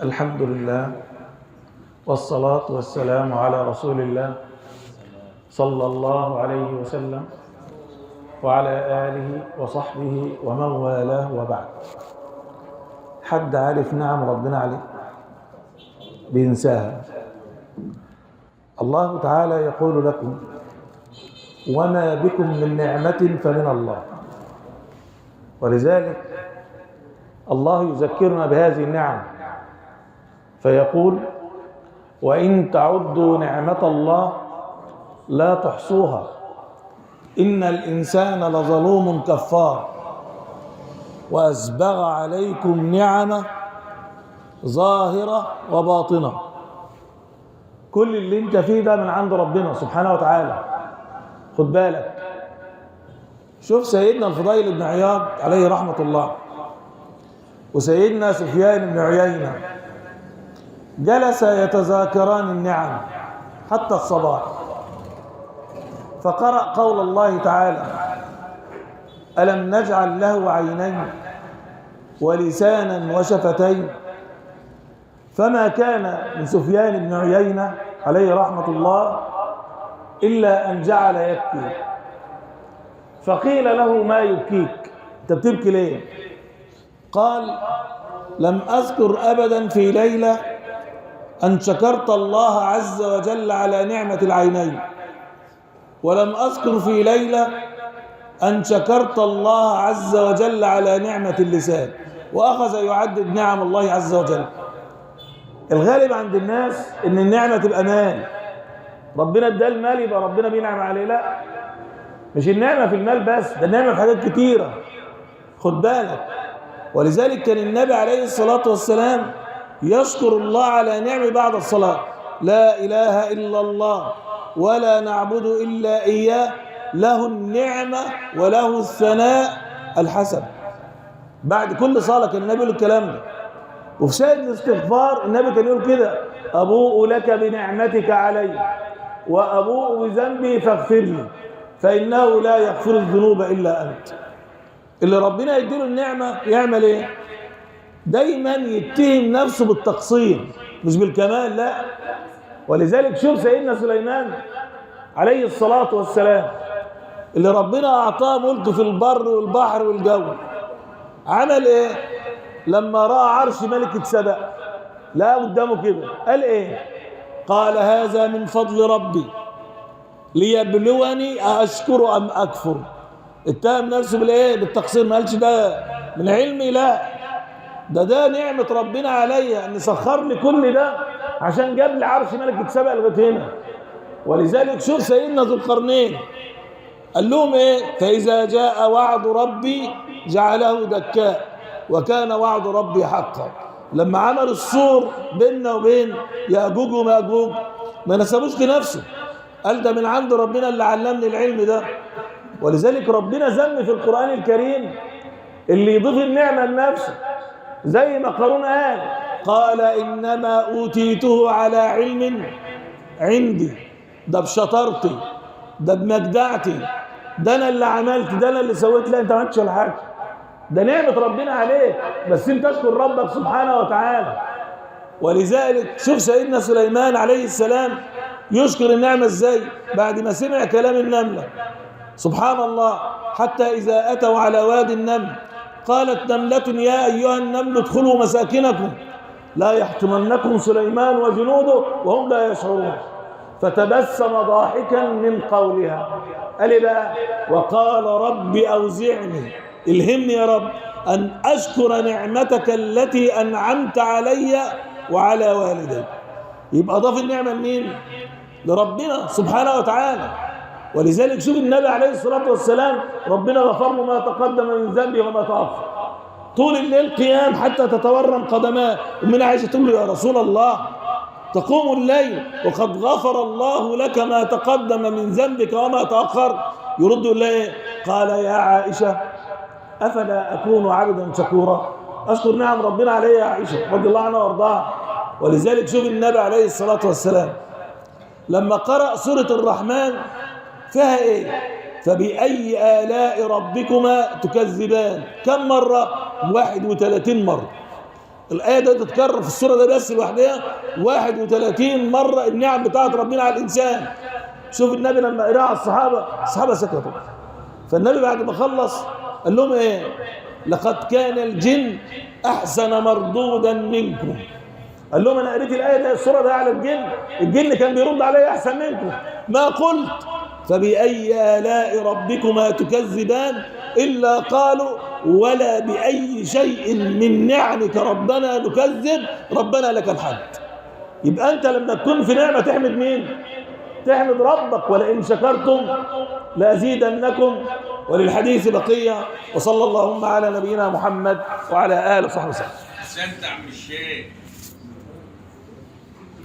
الحمد لله والصلاة والسلام على رسول الله صلى الله عليه وسلم وعلى آله وصحبه ومن والاه وبعد. حد عارف نعم ربنا عليه بينساها؟ الله تعالى يقول لكم: وما بكم من نعمة فمن الله. ولذلك الله يذكرنا بهذه النعم فيقول: وإن تعدوا نعمة الله لا تحصوها إن الإنسان لظلوم كفار وأسبغ عليكم نعمة ظاهرة وباطنة. كل اللي انت فيه ده من عند ربنا سبحانه وتعالى. خد بالك، شوف سيدنا الفضيل بن عياض عليه رحمة الله وسيدنا سفيان بن عيينة جلسا يتذاكران النعم حتى الصباح، فقرأ قول الله تعالى: ألم نجعل له عينين ولسانا وشفتين. فما كان من سفيان بن عيينة عليه رحمة الله إلا أن جعل يبكي، فقيل له: ما يبكيك؟ أنت بتبكي ليه؟ قال: لم أذكر أبدا في ليلة أن شكرت الله عز وجل على نعمة العينين، ولم أذكر في ليلة أن شكرت الله عز وجل على نعمة اللسان. وأخذ يعدد نعم الله عز وجل. الغالب عند الناس إن النعمة تبقى مال، ربنا ادى المال يبقى ربنا بينعم عليه. لا، مش النعمة في المال بس، ده النعمة في حاجات كتيرة. خد بالك، ولذلك كان النبي عليه الصلاة والسلام يشكر الله على نعمة بعد الصلاة: لا إله إلا الله ولا نعبد إلا إياه له النعمة وله الثناء الحسن. بعد كل صلاة كان النبي يقول الكلام ده. وفي شاهد الاستغفار النبي كان يقول كده: أبوء لك بنعمتك علي وأبوء بذنبي فاغفر لي فإنه لا يغفر الذنوب إلا أنت. اللي ربنا يديله النعمة يعمل إيه؟ دايما يتهم نفسه بالتقصير مش بالكمال. لا، ولذلك شوف سيدنا سليمان عليه الصلاة والسلام اللي ربنا أعطاه ملك في البر والبحر والجو، عمل إيه؟ لما رأى عرش ملكة سبأ لا قدامه كده، قال إيه؟ قال: هذا من فضل ربي ليبلوني أشكر أم أكفر. اتهم نفسه بالإيه؟ بالتقصير. ما قالش ده من علمي، لا، ده نعمة ربنا عليا أن سخر لي كل ده عشان جاب لي عرش ملكة سبأ لغاية هنا. ولذلك شوف سيدنا ذو القرنين قال لهم إيه؟ فإذا جاء وعد ربي جعله دكاء وكان وعد ربي حقا. لما عمل السور بيننا وبين يأجوج ومأجوج ما نسبوش لنفسه، قال ده من عند ربنا اللي علمني العلم ده. ولذلك ربنا ذم في القرآن الكريم اللي يضيف النعمة لنفسه، زي ما قارون قال إنما أوتيته على علم عندي. ده بشطارتي، ده بمجدعتي، ده أنا اللي عملت، ده أنا اللي سويت. لا، أنت ما عملتش ولا حاجة، ده نعمة ربنا عليك، بس أنت اشكر ربك سبحانه وتعالى. ولذلك شوف سيدنا سليمان عليه السلام يشكر النعمة إزاي بعد ما سمع كلام النملة. سبحان الله، حتى إذا أتوا على وادي النمل قالت نملة يا أيها النمل ادخلوا مساكنكم لا يحطمنكم سليمان وجنوده وهم لا يشعرون. فتبسم ضاحكا من قولها. قال إيه بقى؟ وقال رب أوزعني، الهمني يا رب، أن أشكر نعمتك التي أنعمت علي وعلى والدي. يبقى ضاف النعمة لمين؟ لربنا سبحانه وتعالى. ولذلك شوف النبي عليه الصلاة والسلام ربنا غفر له ما تقدم من ذنبه وما تأخر، طول الليل قيام حتى تتورم قدماه. ومن عائشة تقول له: يا رسول الله تقوم الليل وقد غفر الله لك ما تقدم من ذنبك وما تأخر؟ يرد الله قال: يا عائشة أفلا أكون عبدا شكورا؟ أشكر نعم ربنا علي يا عائشة رضي الله عنها وارضاها. ولذلك شوف النبي عليه الصلاة والسلام لما قرأ سورة الرحمن فيها إيه؟ فبأي آلاء ربكما تكذبان؟ كم مرة؟ 31 مرة. الآية دي تتكرر في السورة ده بس لوحدها 31 مرة النعم بتاعت ربنا على الإنسان. شوف النبي لما قرأها على الصحابة سكتوا. فالنبي بعد ما خلص قال لهم ايه؟ لقد كان الجن أحسن مردودا منكم. قال لهم أنا قريت الآية دي السورة دي على الجن كان بيرد علي أحسن منكم. ما قلت فبأي آلاء ربكما تكذبان إلا قالوا ولا بأي شيء من نعمك ربنا نكذب ربنا لك الحمد. يبقى أنت لما تكون في نعمة تحمد مين؟ تحمد ربك. ولئن شكرتم لأزيدنكم. وللحديث بقية. وصلى اللهم على نبينا محمد وعلى آله وصحبه وسلم. أحسنت يا عم الشيخ.